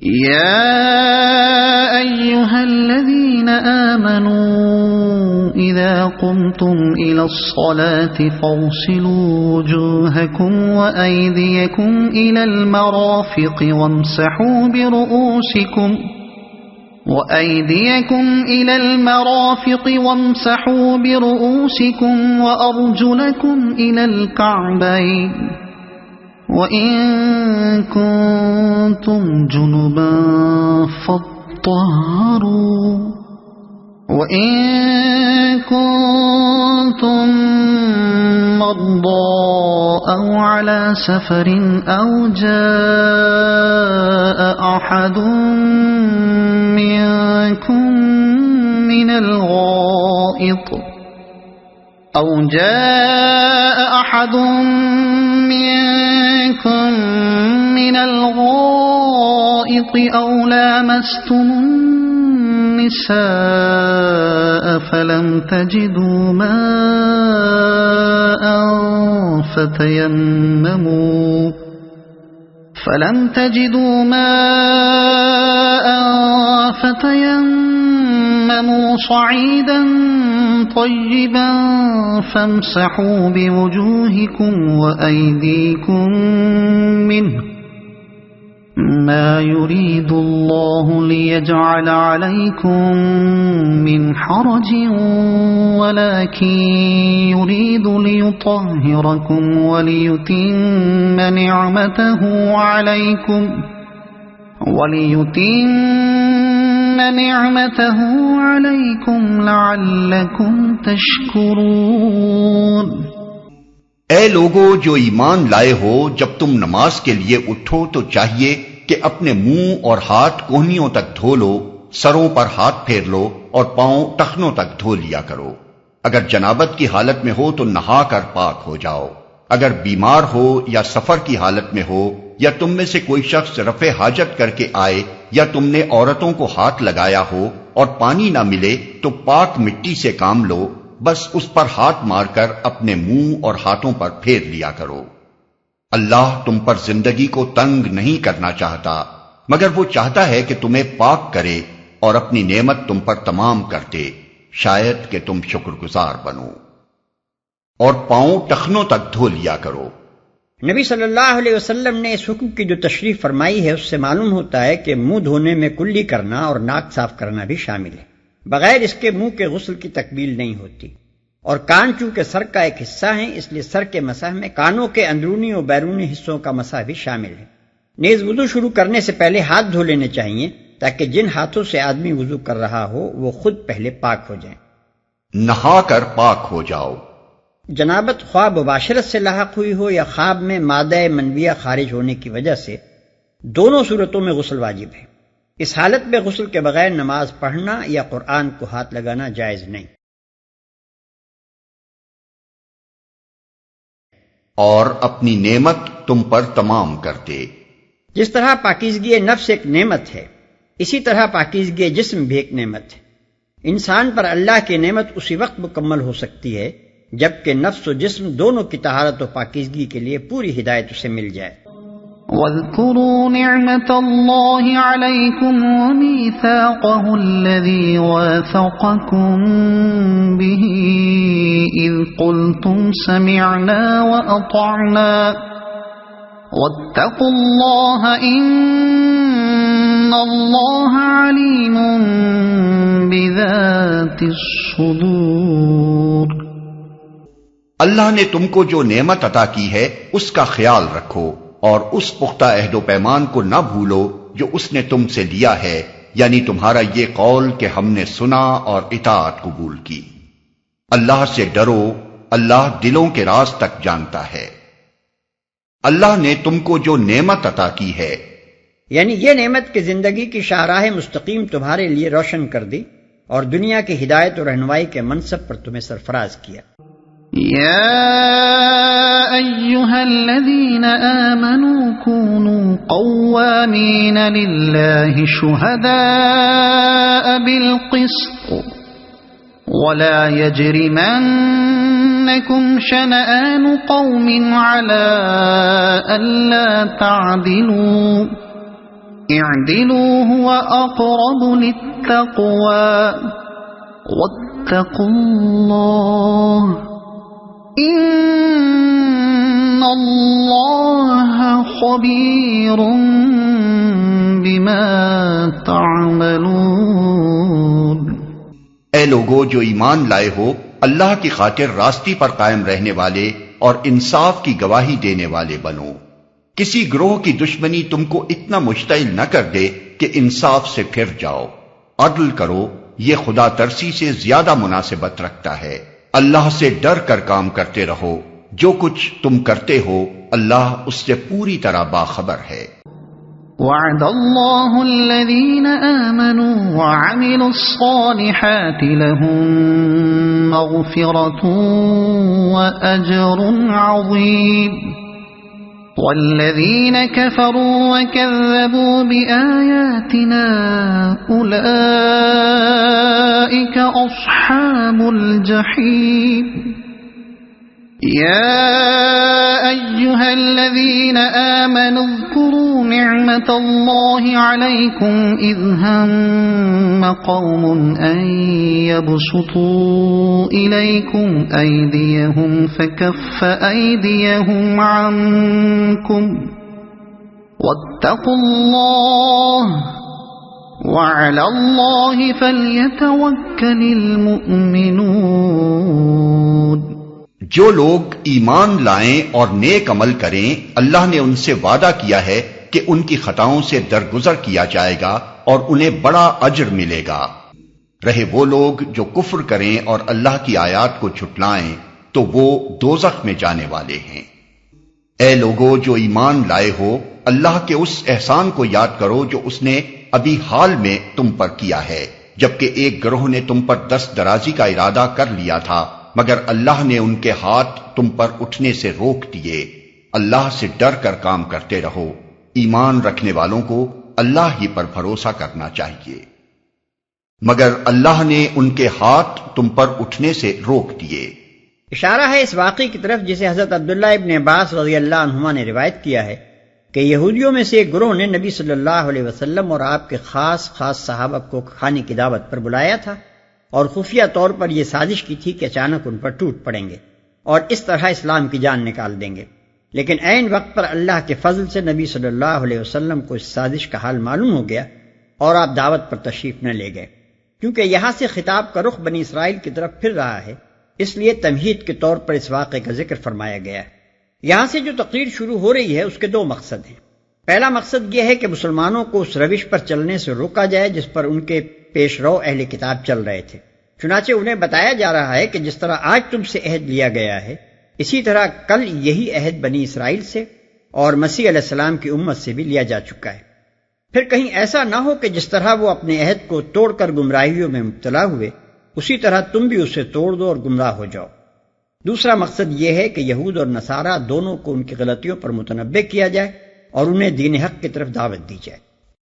يا أيها الذين آمنوا إذا قمتم إلى الصلاة فاغسلوا وجوهكم وأيديكم إلى المرافق وامسحوا برؤوسكم وأرجلكم إلى الكعبين وَإِن كُنتُمْ جُنُبًا فَاطَّهَّرُوا وَإِن كُنتُم مَّرْضَىٰ أَوْ عَلَىٰ سَفَرٍ أَوْ جَاءَ أَحَدٌ مِّنكُم من الغائط أو لامستم النساء فلم تجدوا ماء فتيمموا صعيدا طيبا فامسحوا بوجوهكم وأيديكم منه ما يريد الله ليجعل عليكم من حرج ولكن يريد ليطهركم وليتم نعمته عليكم لعلكم تشكرون۔ اے لوگو جو ایمان لائے ہو، جب تم نماز کے لیے اٹھو تو چاہیے کہ اپنے منہ اور ہاتھ کوہنیوں تک دھو لو، سروں پر ہاتھ پھیر لو اور پاؤں ٹخنوں تک دھو لیا کرو۔ اگر جنابت کی حالت میں ہو تو نہا کر پاک ہو جاؤ۔ اگر بیمار ہو یا سفر کی حالت میں ہو یا تم میں سے کوئی شخص رفع حاجت کر کے آئے یا تم نے عورتوں کو ہاتھ لگایا ہو اور پانی نہ ملے تو پاک مٹی سے کام لو، بس اس پر ہاتھ مار کر اپنے منہ اور ہاتھوں پر پھیر لیا کرو۔ اللہ تم پر زندگی کو تنگ نہیں کرنا چاہتا، مگر وہ چاہتا ہے کہ تمہیں پاک کرے اور اپنی نعمت تم پر تمام کر دے، شاید کہ تم شکر گزار بنو۔ اور پاؤں ٹخنوں تک دھو لیا کرو۔ نبی صلی اللہ علیہ وسلم نے اس حکم کی جو تشریح فرمائی ہے اس سے معلوم ہوتا ہے کہ منہ دھونے میں کلی کرنا اور ناک صاف کرنا بھی شامل ہے۔ بغیر اس کے منہ کے غسل کی تکمیل نہیں ہوتی، اور کان چونکہ سر کا ایک حصہ ہیں اس لیے سر کے مسح میں کانوں کے اندرونی اور بیرونی حصوں کا مسح بھی شامل ہے۔ نیز وضو شروع کرنے سے پہلے ہاتھ دھو لینے چاہیے تاکہ جن ہاتھوں سے آدمی وضو کر رہا ہو وہ خود پہلے پاک ہو جائیں۔ نہا کر پاک ہو جاؤ۔ جنابت خواہ مباشرت سے لاحق ہوئی ہو یا خواب میں مادہ منویہ خارج ہونے کی وجہ سے، دونوں صورتوں میں غسل واجب ہے۔ اس حالت میں غسل کے بغیر نماز پڑھنا یا قرآن کو ہاتھ لگانا جائز نہیں۔ اور اپنی نعمت تم پر تمام کر دے۔ جس طرح پاکیزگی نفس ایک نعمت ہے، اسی طرح پاکیزگی جسم بھی ایک نعمت ہے۔ انسان پر اللہ کی نعمت اسی وقت مکمل ہو سکتی ہے جبکہ نفس و جسم دونوں کی طہارت و پاکیزگی کے لیے پوری ہدایت اسے مل جائے۔ وَاذْكُرُوا نِعْمَةَ اللَّهِ عَلَيْكُمْ وَمِيثَاقَهُ الَّذِي وَاثَقَكُم بِهِ إِذْ قُلْتُمْ سَمِعْنَا وَأَطَعْنَا وَاتَّقُوا اللَّهَ إِنَّ اللَّهَ عَلِيمٌ بِذَاتِ الصُّدُورِ۔ اللہ نے تم کو جو نعمت عطا کی ہے اس کا خیال رکھو اور اس پختہ عہد و پیمان کو نہ بھولو جو اس نے تم سے لیا ہے، یعنی تمہارا یہ قول کہ ہم نے سنا اور اطاعت قبول کی۔ اللہ سے ڈرو، اللہ دلوں کے راز تک جانتا ہے۔ اللہ نے تم کو جو نعمت عطا کی ہے، یعنی یہ نعمت کہ زندگی کی شاہراہ مستقیم تمہارے لیے روشن کر دی اور دنیا کی ہدایت و رہنمائی کے منصب پر تمہیں سرفراز کیا۔ يا أيها الذين آمنوا كونوا قوامين لله شهداء بالقسط ولا يجرمنكم شنآن قوم على ألا تعدلوا اعدلوا هو اقرب للتقوى واتقوا اللہ ان اللہ خبیر بما تعملون۔ اے لوگو جو ایمان لائے ہو، اللہ کی خاطر راستی پر قائم رہنے والے اور انصاف کی گواہی دینے والے بنو۔ کسی گروہ کی دشمنی تم کو اتنا مشتعل نہ کر دے کہ انصاف سے پھر جاؤ۔ عدل کرو، یہ خدا ترسی سے زیادہ مناسبت رکھتا ہے۔ اللہ سے ڈر کر کام کرتے رہو، جو کچھ تم کرتے ہو اللہ اس سے پوری طرح باخبر ہے۔ وعد اللہ الذین آمنوا وعملوا الصالحات لهم مغفرة وأجر عظیم والذین كفروا وكذبوا بآیاتنا أولئک اصحاب الجحیم۔ يا أيها الذين آمنوا اذكروا نعمة الله عليكم إذ هم قوم أن يبسطوا إليكم أيديهم فكف أيديهم عنكم واتقوا الله وعلى الله فليتوكل المؤمنون۔ جو لوگ ایمان لائیں اور نیک عمل کریں، اللہ نے ان سے وعدہ کیا ہے کہ ان کی خطاؤں سے درگزر کیا جائے گا اور انہیں بڑا اجر ملے گا۔ رہے وہ لوگ جو کفر کریں اور اللہ کی آیات کو جھٹلائیں تو وہ دوزخ میں جانے والے ہیں۔ اے لوگو جو ایمان لائے ہو، اللہ کے اس احسان کو یاد کرو جو اس نے ابھی حال میں تم پر کیا ہے، جبکہ ایک گروہ نے تم پر دست درازی کا ارادہ کر لیا تھا، مگر اللہ نے ان کے ہاتھ تم پر اٹھنے سے روک دیے۔ اللہ سے ڈر کر کام کرتے رہو۔ ایمان رکھنے والوں کو اللہ ہی پر بھروسہ کرنا چاہیے، مگر اللہ نے ان کے ہاتھ تم پر اٹھنے سے روک دیے۔ اشارہ ہے اس واقعے کی طرف جسے حضرت عبداللہ ابن عباس رضی اللہ عنہما نے روایت کیا ہے کہ یہودیوں میں سے ایک گروہ نے نبی صلی اللہ علیہ وسلم اور آپ کے خاص صحابہ کو کھانے کی دعوت پر بلایا تھا اور خفیہ طور پر یہ سازش کی تھی کہ اچانک ان پر ٹوٹ پڑیں گے اور اس طرح اسلام کی جان نکال دیں گے، لیکن عین وقت پر اللہ کے فضل سے نبی صلی اللہ علیہ وسلم کو اس سازش کا حال معلوم ہو گیا اور آپ دعوت پر تشریف نہ لے گئے۔ کیونکہ یہاں سے خطاب کا رخ بنی اسرائیل کی طرف پھر رہا ہے، اس لیے تمہید کے طور پر اس واقعے کا ذکر فرمایا گیا ہے۔ یہاں سے جو تقریر شروع ہو رہی ہے اس کے دو مقصد ہیں۔ پہلا مقصد یہ ہے کہ مسلمانوں کو اس روش پر چلنے سے روکا جائے جس پر ان کے پیش رو اہل کتاب چل رہے تھے، چنانچہ انہیں بتایا جا رہا ہے کہ جس طرح آج تم سے عہد لیا گیا ہے اسی طرح کل یہی عہد بنی اسرائیل سے اور مسیح علیہ السلام کی امت سے بھی لیا جا چکا ہے۔ پھر کہیں ایسا نہ ہو کہ جس طرح وہ اپنے عہد کو توڑ کر گمراہیوں میں مبتلا ہوئے اسی طرح تم بھی اسے توڑ دو اور گمراہ ہو جاؤ۔ دوسرا مقصد یہ ہے کہ یہود اور نصارہ دونوں کو ان کی غلطیوں پر متنبہ کیا جائے اور انہیں دین حق کی طرف دعوت دی جائے۔